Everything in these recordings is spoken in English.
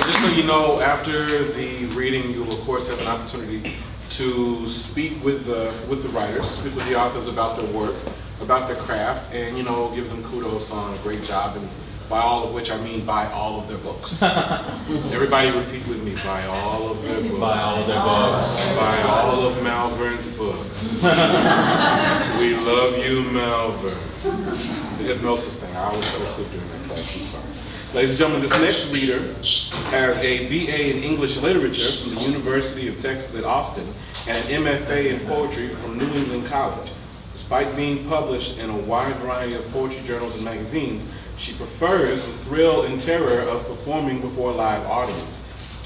just so you know, after the reading, you will of course have an opportunity to speak with the writers, speak with the authors about their work, about their craft, and give them kudos on a great job, and by all of which I mean buy all of their books. Everybody repeat with me, buy all of their books. Buy all of their books. Buy all of Malvern's books. We love you, Malvern. The hypnosis thing, I always fell asleep during that class, I'm sorry. Ladies and gentlemen, this next reader has a BA in English Literature from the University of Texas at Austin and an MFA in Poetry from New England College. Despite being published in a wide variety of poetry journals and magazines, she prefers the thrill and terror of performing before a live audience.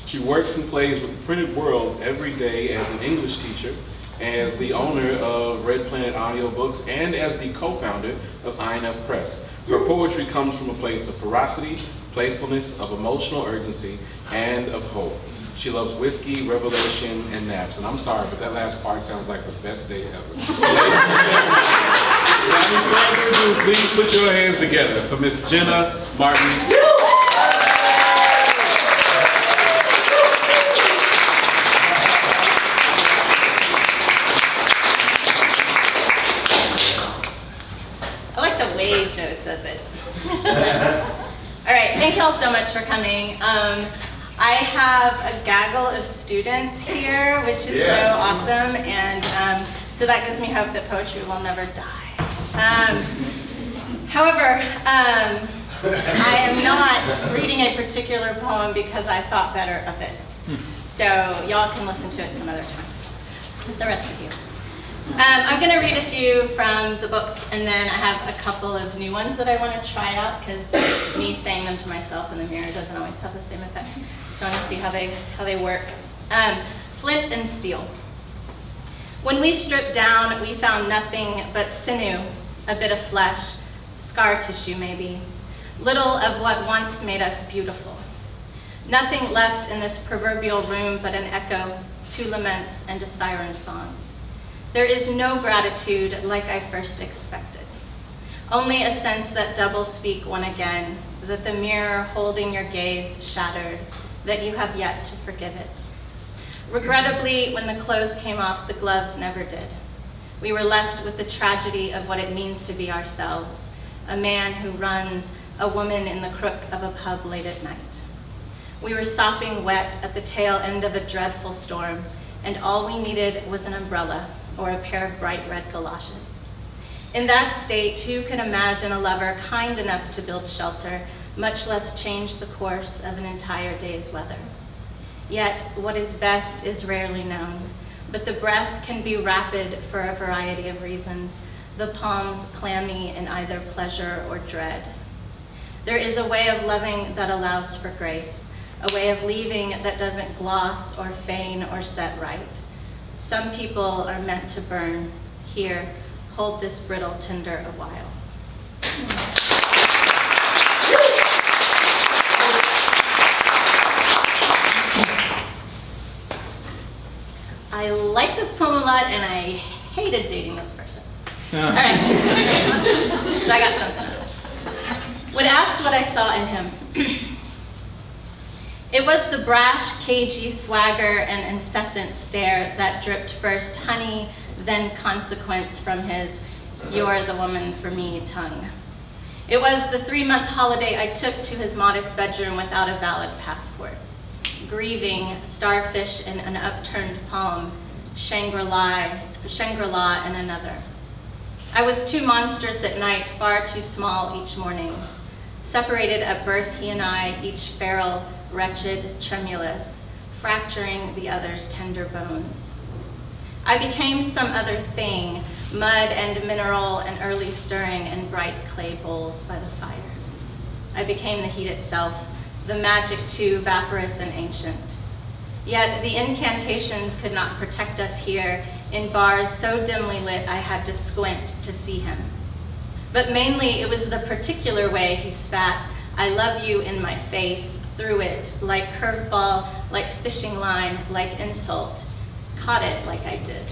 She works and plays with the printed world every day as an English teacher, as the owner of Red Planet Audiobooks, and as the co-founder of INF Press. Her poetry comes from a place of ferocity, playfulness, of emotional urgency, and of hope. She loves whiskey, revelation, and naps. And I'm sorry, but that last part sounds like the best day ever. Without any further ado, please put your hands together for Miss Jenna Martin. I like the way Joe says it. All right, thank you all so much for coming. I have a gaggle of students here, which is so awesome, and so that gives me hope that poetry will never die. However, I am not reading a particular poem because I thought better of it. So y'all can listen to it some other time, the rest of you. I'm going to read a few from the book, and then I have a couple of new ones that I want to try out, because me saying them to myself in the mirror doesn't always have the same effect. So I want to see how they work. Flint and Steel. When we stripped down, we found nothing but sinew, a bit of flesh, scar tissue maybe, little of what once made us beautiful. Nothing left in this proverbial room but an echo, two laments, and a siren song. There is no gratitude like I first expected. Only a sense that doubles speak one again, that the mirror holding your gaze shattered, that you have yet to forgive it. Regrettably, when the clothes came off, the gloves never did. We were left with the tragedy of what it means to be ourselves, a man who runs, a woman in the crook of a pub late at night. We were sopping wet at the tail end of a dreadful storm, and all we needed was an umbrella or a pair of bright red galoshes. In that state, who can imagine a lover kind enough to build shelter, much less change the course of an entire day's weather? Yet, what is best is rarely known, but the breath can be rapid for a variety of reasons, the palms clammy in either pleasure or dread. There is a way of loving that allows for grace, a way of leaving that doesn't gloss or feign or set right. Some people are meant to burn. Here, hold this brittle tinder a while. I like this poem a lot, and I hated dating this person. All right, so I got something out of it. When asked what I saw in him, it was the brash, cagey swagger and incessant stare that dripped first honey, then consequence from his "you're the woman for me" tongue. It was the 3-month holiday I took to his modest bedroom without a valid passport. Grieving, starfish in an upturned palm, Shangri-La in another. I was too monstrous at night, far too small each morning. Separated at birth, he and I, each feral, wretched, tremulous, fracturing the other's tender bones. I became some other thing, mud and mineral and early stirring in bright clay bowls by the fire. I became the heat itself, the magic too vaporous and ancient. Yet the incantations could not protect us here in bars so dimly lit I had to squint to see him. But mainly it was the particular way he spat, "I love you" in my face, threw it, like curveball, like fishing line, like insult. Caught it like I did.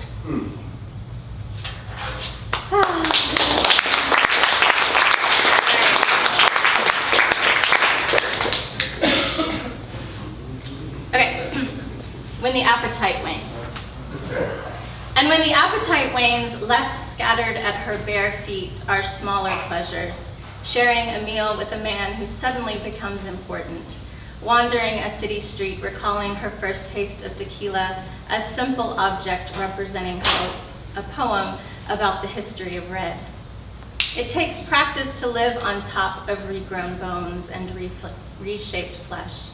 when the appetite wanes. And when the appetite wanes, left scattered at her bare feet are smaller pleasures, sharing a meal with a man who suddenly becomes important, wandering a city street, recalling her first taste of tequila, a simple object representing hope, a poem about the history of red. It takes practice to live on top of regrown bones and reshaped flesh.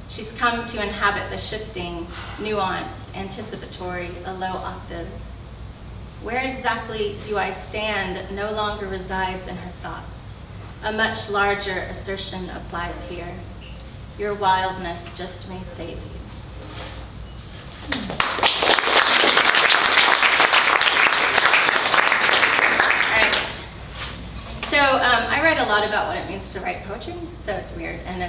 She's come to inhabit the shifting, nuanced, anticipatory, a low octave. Where exactly do I stand no longer resides in her thoughts. A much larger assertion applies here. Your wildness just may save you. All right. So I write a lot about what it means to write poetry, so it's weird, and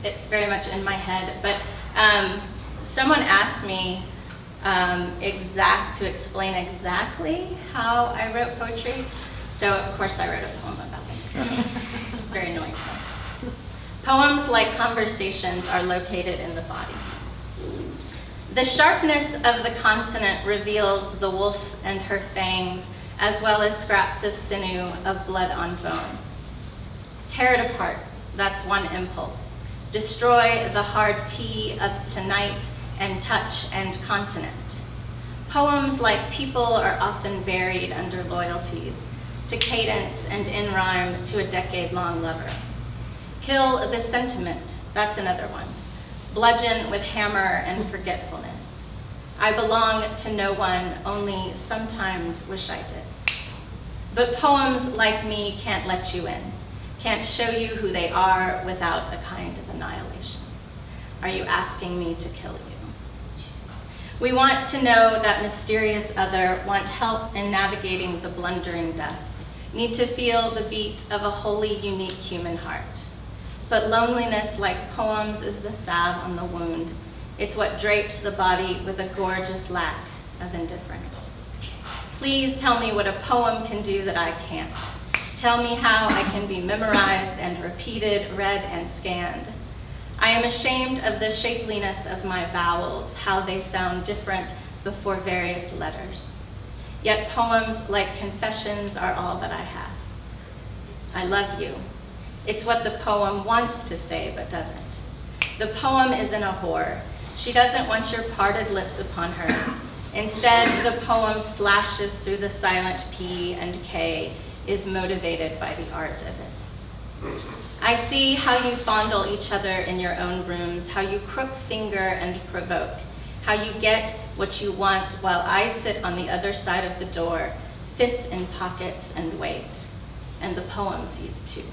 it's very much in my head. But someone asked me to explain exactly how I wrote poetry, so of course I wrote a poem about it. It's very annoying. Poems, like conversations, are located in the body. The sharpness of the consonant reveals the wolf and her fangs, as well as scraps of sinew of blood on bone. Tear it apart, that's one impulse. Destroy the hard T of tonight and touch and continent. Poems, like people, are often buried under loyalties, to cadence and in rhyme to a decade-long lover. Kill the sentiment, that's another one. Bludgeon with hammer and forgetfulness. I belong to no one, only sometimes wish I did. But poems like me can't let you in, can't show you who they are without a kind of annihilation. Are you asking me to kill you? We want to know that mysterious other, want help in navigating the blundering dusk, need to feel the beat of a wholly unique human heart. But loneliness, like poems, is the salve on the wound. It's what drapes the body with a gorgeous lack of indifference. Please tell me what a poem can do that I can't. Tell me how I can be memorized and repeated, read and scanned. I am ashamed of the shapeliness of my vowels, how they sound different before various letters. Yet poems, like confessions, are all that I have. I love you. It's what the poem wants to say, but doesn't. The poem isn't a whore. She doesn't want your parted lips upon hers. Instead, the poem slashes through the silent P and K, is motivated by the art of it. I see how you fondle each other in your own rooms, how you crook finger and provoke, how you get what you want while I sit on the other side of the door, fists in pockets and wait. And the poem sees too.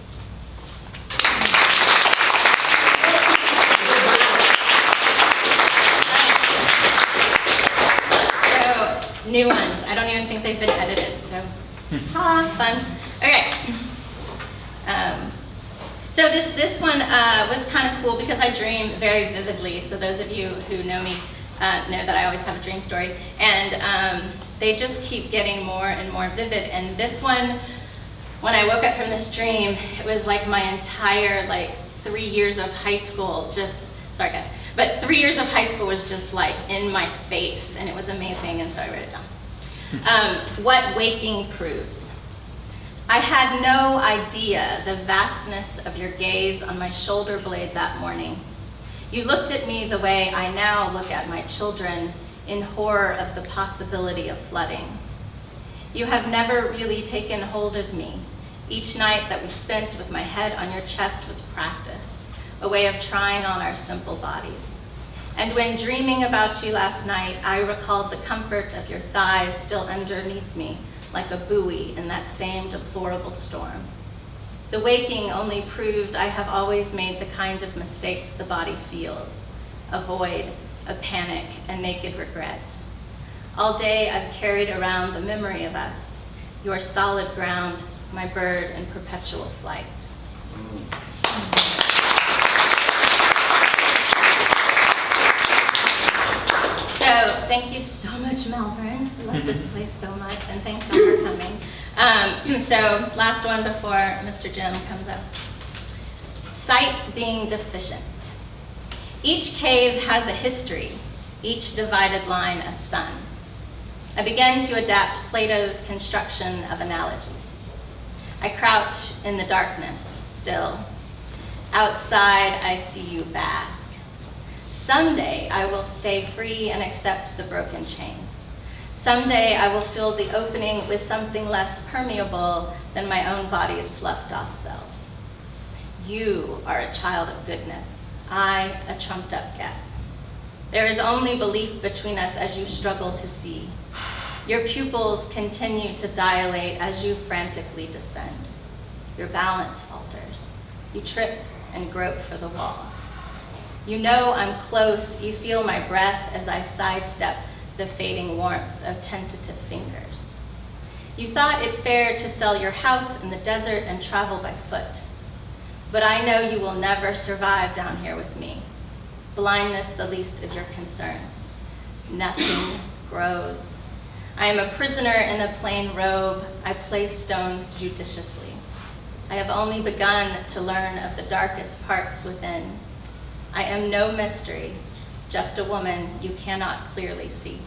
New ones. I don't even think they've been edited, so fun. Okay. So this one was kind of cool because I dream very vividly. So those of you who know me know that I always have a dream story, and they just keep getting more and more vivid. And this one, when I woke up from this dream, it was like my entire 3 years of high school. Sorry guys. But 3 years of high school was just in my face, and it was amazing, and so I wrote it down. What waking proves. I had no idea the vastness of your gaze on my shoulder blade that morning. You looked at me the way I now look at my children, in horror of the possibility of flooding. You have never really taken hold of me. Each night that we spent with my head on your chest was practice, a way of trying on our simple bodies. And when dreaming about you last night, I recalled the comfort of your thighs still underneath me, like a buoy in that same deplorable storm. The waking only proved I have always made the kind of mistakes the body feels, a void, a panic, a naked regret. All day I've carried around the memory of us, your solid ground, my bird in perpetual flight. So thank you so much, Malvern. I love this place so much, and thanks for coming. So last one before Mr. Jim comes up. Sight being deficient. Each cave has a history. each divided line a sun. I began to adapt Plato's construction of analogies. I crouch in the darkness still. Outside, I see you bask. Someday, I will stay free and accept the broken chains. Someday, I will fill the opening with something less permeable than my own body's sloughed-off cells. You are a child of goodness, I a trumped-up guess. There is only belief between us as you struggle to see. Your pupils continue to dilate as you frantically descend. Your balance falters. You trip and grope for the wall. You know I'm close. You feel my breath as I sidestep the fading warmth of tentative fingers. You thought it fair to sell your house in the desert and travel by foot. But I know you will never survive down here with me. Blindness the least of your concerns. Nothing grows. I am a prisoner in a plain robe. I place stones judiciously. I have only begun to learn of the darkest parts within. I am no mystery, just a woman you cannot clearly see.